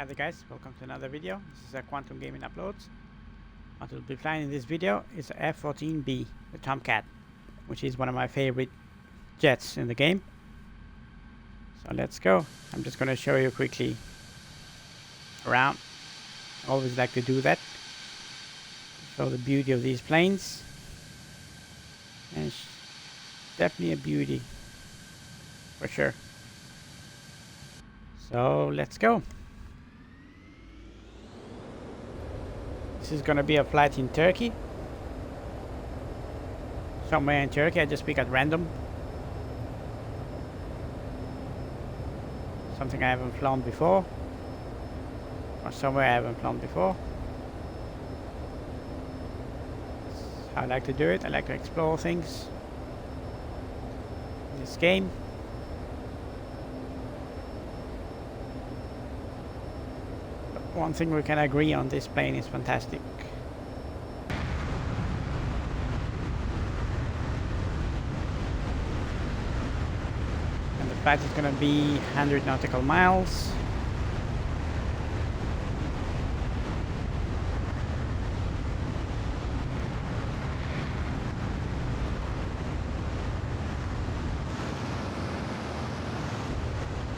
Hi there guys, welcome to another video. This is a Quantum Gaming Uploads. What we'll be flying in this video is a F14B, the Tomcat, which is one of my favorite jets in the game. So let's go. I'm just going to show you quickly around. I always like to do that. Show the beauty of these planes. And it's definitely a beauty, for sure. So let's go. This is gonna be a flight in Turkey. Somewhere in Turkey, I just pick at random. Something I haven't flown before. Or somewhere I haven't flown before. That's how I like to do it. I like to explore things in this game. One thing we can agree on, this plane is fantastic. And the flight is going to be 100 nautical miles.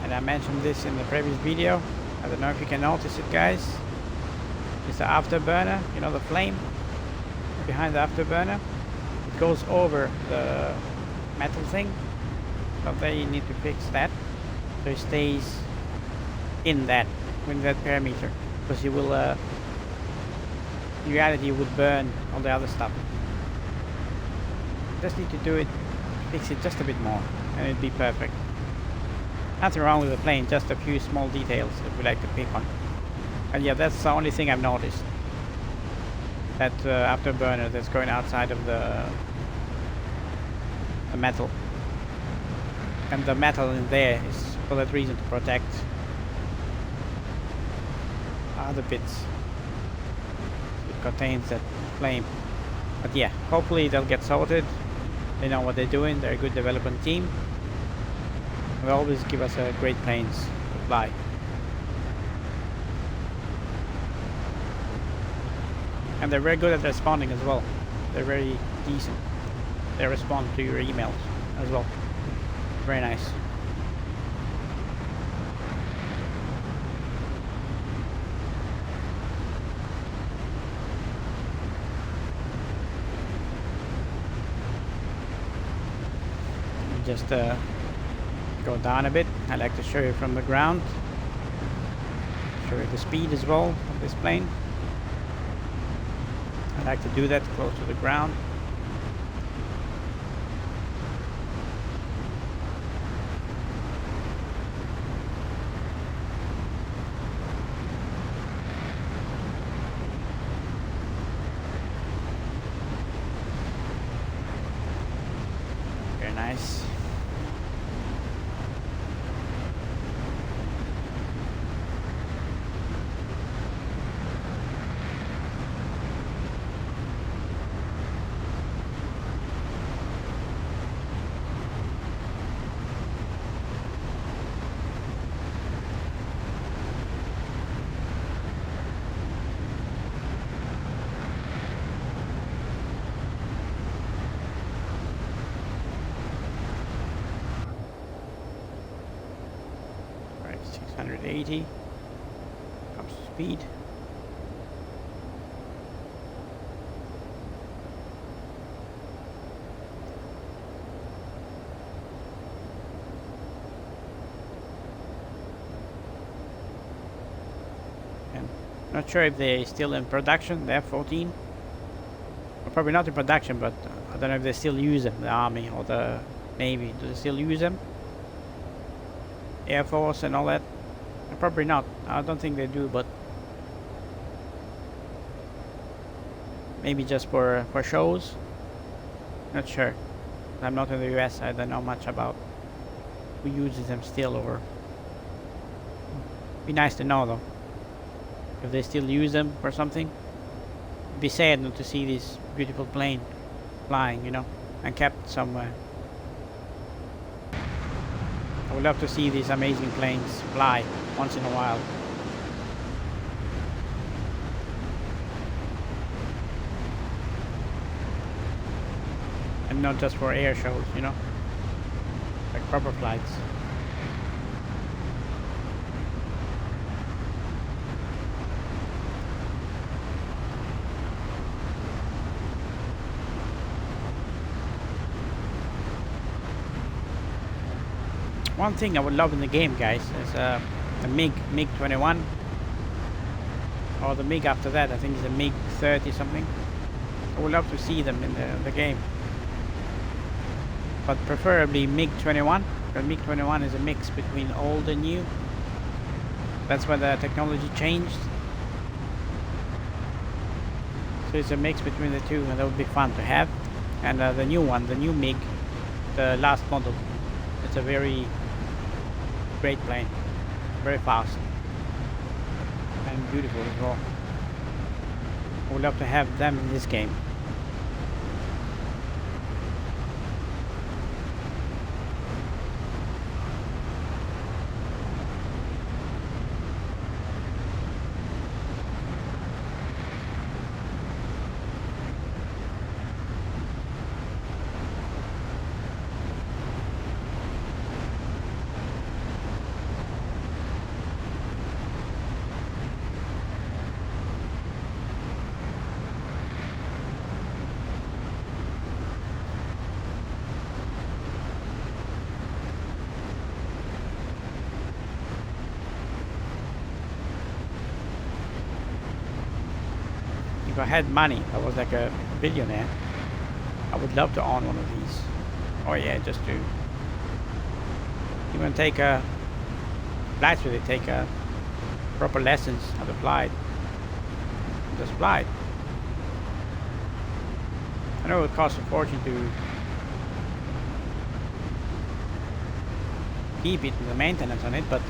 And I mentioned this in the previous video. I don't know if you can notice it, guys. It's the afterburner, you know, the flame behind the afterburner. It goes over the metal thing, so they need to fix that so it stays in that, with that parameter, because you will in reality you would burn all the other stuff. Just need to do it, fix it just a bit more, and it'd be perfect. Nothing wrong with the plane, just a few small details that we like to pick on. And yeah, that's the only thing I've noticed. That afterburner that's going outside of the metal. And the metal in there is for that reason, to protect other bits. It contains that flame. But yeah, hopefully they'll get sorted. They know what they're doing, they're a good development team. They always give us great planes to fly. And they're very good at responding as well. They're very decent. They respond to your emails as well. Very nice. Just go down a bit. I like to show you from the ground. Show you the speed as well of this plane. I like to do that close to the ground. Very nice. Right, 680 comes to speed. And not sure if they're still in production, the F14. Well, probably not in production, but I don't know if they still use them, the Army or the Navy. Do they still use them? Air Force and all that? Probably not. I don't think they do, but maybe just for shows. Not sure. I'm not in the US. I don't know much about who uses them still, or be nice to know though if they still use them for something. It'd be sad not to see this beautiful plane flying, you know, and kept somewhere. I would love to see these amazing planes fly once in a while. not just for air shows, you know, like proper flights. One thing I would love in the game, guys, is the MiG-21, or the MiG after that. I think it's a MiG-30 something. I would love to see them in the game, but preferably MiG-21. The MiG-21 is a mix between old and new. That's where the technology changed. So it's a mix between the two, and that would be fun to have. And the new one, the new MiG, the last model, it's a very great plane, very fast and beautiful as well. I would love to have them in this game. If I had money, I was like a billionaire, I would love to own one of these. Oh yeah, just to even take a flights with it, take a proper lessons how to fly it. Just fly it. I know it would cost a fortune to keep it and the maintenance on it, but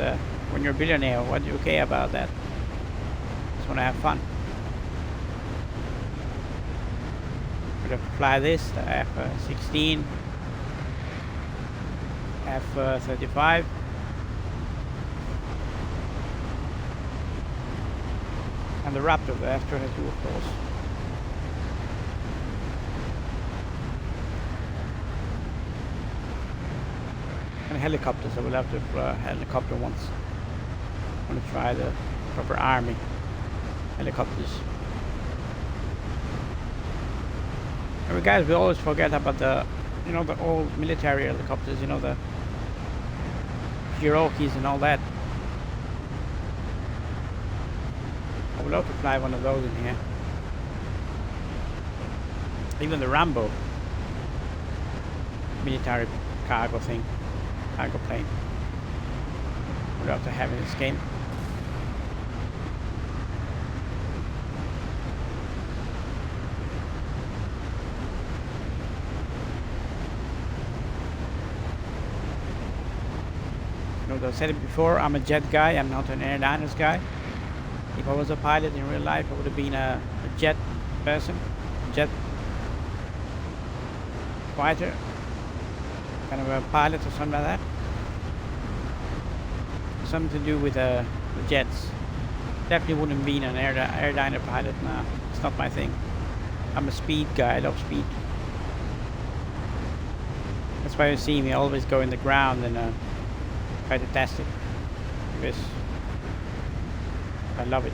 when you're a billionaire, what do you care about that? Just want to have fun. We're gonna fly this, the F-16, F-35. And the Raptor, the F-22 of course. And helicopters, I will have to fly a helicopter once. I want to try the proper army helicopters. And guys, we always forget about the, you know, the old military helicopters, you know, the Cherokees and all that. I would love to fly one of those in here. Even the Rambo military cargo thing, cargo plane. I would love to have in this game. I said it before, I'm a jet guy, I'm not an airliners guy. If I was a pilot in real life, I would have been a jet person, jet fighter, kind of a pilot or something like that. Something to do with the jets. Definitely wouldn't be an airliner pilot, nah, it's not my thing. I'm a speed guy, I love speed. That's why you see me always go in the ground and try to test it, because I love it.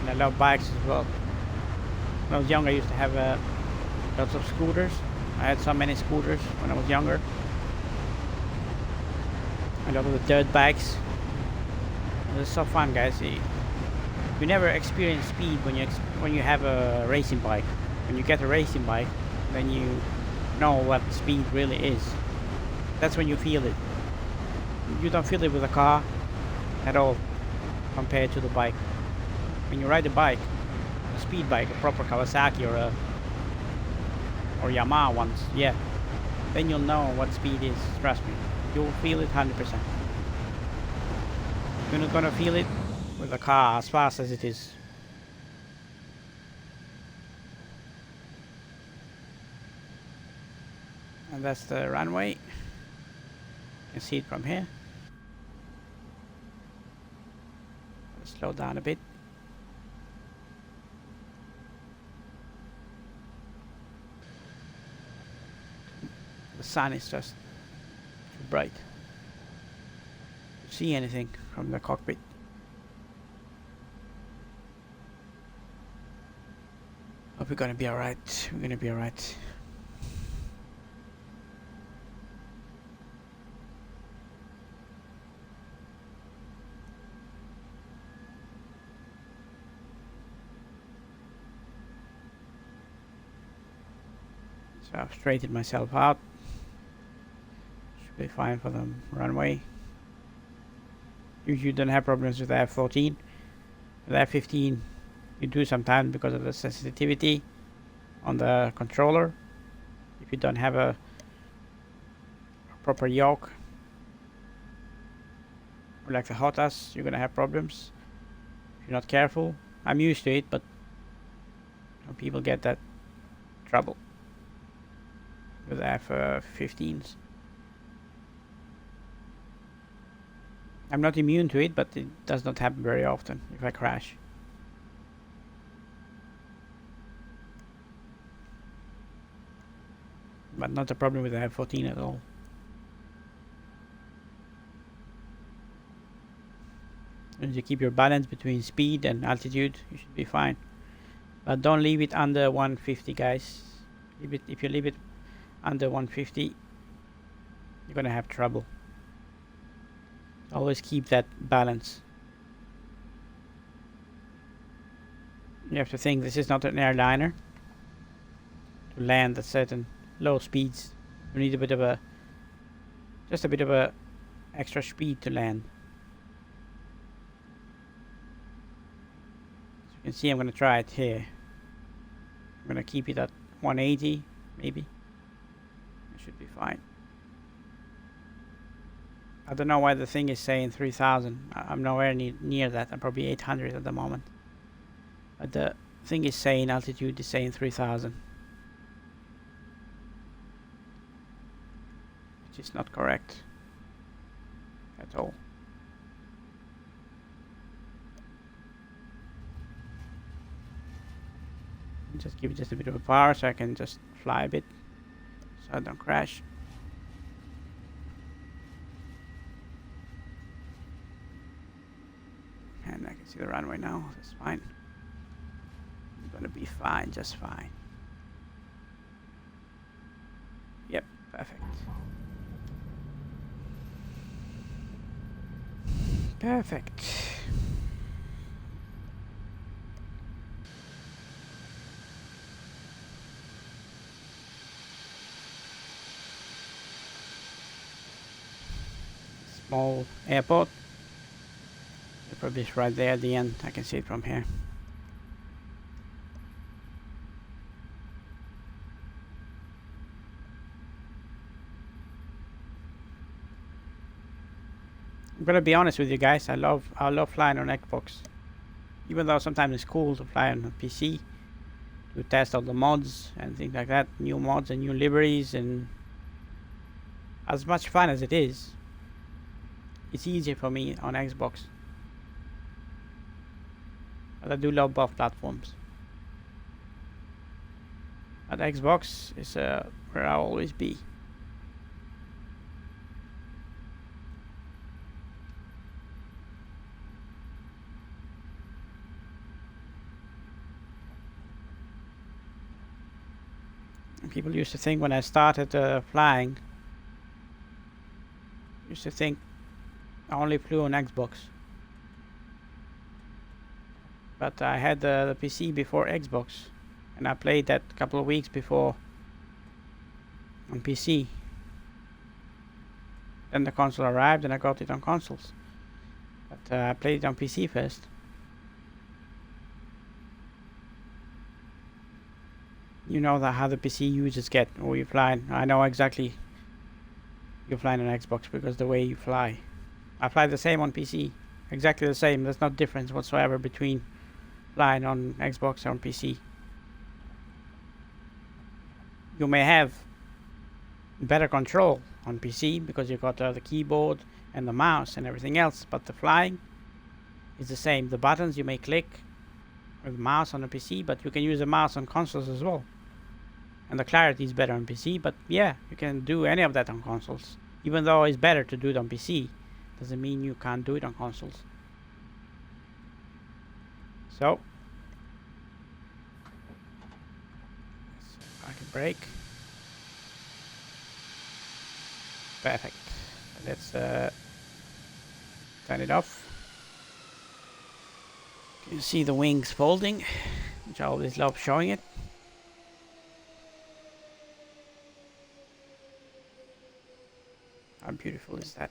And I love bikes as well. When I was younger, I used to have lots of scooters. I had so many scooters when I was younger. I love the dirt bikes. It's so fun, guys. You never experience speed when you have a racing bike. When you get a racing bike, then you know what speed really is. That's when you feel it. You don't feel it with a car at all compared to the bike. When you ride a bike, a speed bike, a proper Kawasaki or Yamaha ones, yeah, then you'll know what speed is. Trust me, you'll feel it 100%. You're not gonna feel it with a car as fast as it is. And that's the runway. You can see it from here. Slow down a bit. The sun is just too bright to see anything from the cockpit. Hope we're gonna be alright. We're gonna be alright. So I've straightened myself out. Should be fine for the runway. Usually don't have problems with the F14. With the F15 you do sometimes because of the sensitivity on the controller. If you don't have a proper yoke, or like the HOTAS, you're gonna have problems if you're not careful. I'm used to it, but people get that trouble with the F15s. I'm not immune to it, but it does not happen very often if I crash. But not a problem with the F14 at all. As you keep your balance between speed and altitude, you should be fine. But don't leave it under 150, guys. If you leave it under 150, you're gonna have trouble. Always keep that balance. You have to think this is not an airliner. To land at certain low speeds, you need a bit of a, just a bit of a extra speed to land. As you can see, I'm gonna try it here. I'm gonna keep it at 180, maybe. It should be fine. I don't know why the thing is saying 3000. I'm nowhere near that. I'm probably 800 at the moment. But the thing is saying altitude is saying 3000. Which is not correct at all. Just give it just a bit of a power so I can just fly a bit so I don't crash. And I can see the runway now. That's fine. I'm gonna be fine, just fine. Yep, perfect. Perfect. Small airport. Probably right there at the end. I can see it from here. I'm gonna be honest with you guys. I love flying on Xbox, even though sometimes it's cool to fly on a PC to test all the mods and things like that, new mods and new liveries, and as much fun as it is, it's easier for me on Xbox. But I do love both platforms. But Xbox is where I'll always be. And people used to think when I started flying, used to think I only flew on Xbox. But I had the PC before Xbox, and I played that a couple of weeks before on PC. Then the console arrived and I got it on consoles. But I played it on PC first. You know how the PC users get, or you fly. I know exactly you're flying on Xbox because the way you fly. I fly the same on PC, exactly the same. There's no difference whatsoever between flying on Xbox or on PC. You may have better control on PC because you've got the keyboard and the mouse and everything else, but the flying is the same. The buttons you may click with the mouse on a PC, but you can use the mouse on consoles as well. and the clarity is better on PC. But yeah, you can do any of that on consoles. Even though it's better to do it on PC, doesn't mean you can't do it on consoles. So, I can brake. Perfect. Let's turn it off. You see the wings folding, which I always love showing it. How beautiful is that?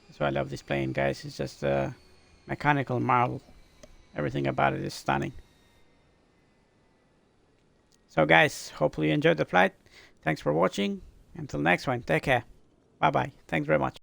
That's why I love this plane, guys. It's just a mechanical marvel. Everything about it is stunning. So guys, hopefully you enjoyed the flight. Thanks for watching. Until next one, take care. Bye bye. Thanks very much.